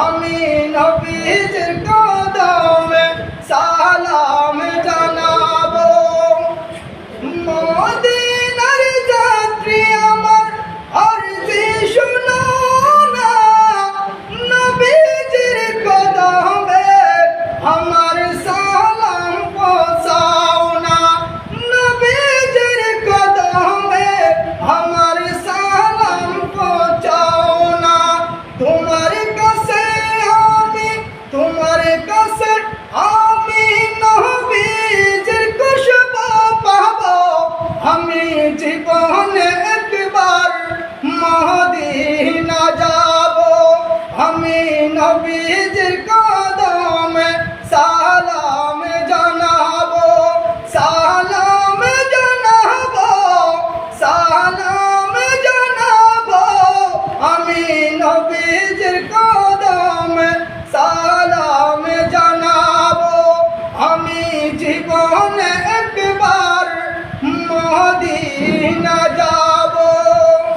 আমি নবীজির কদমে সালাম জানাবো। মদিনার যাত্রী আমার আরজি শুনো না, নবীজির কদমে আমার সালাম পৌঁছাও না। নবীজির কদমে আমার সালাম পৌঁছাও না। তোমার কাছে আমি নবীজির খুশবু পাবো। আমি জীবনে একবার মদিনা যাব। আমি নবীজির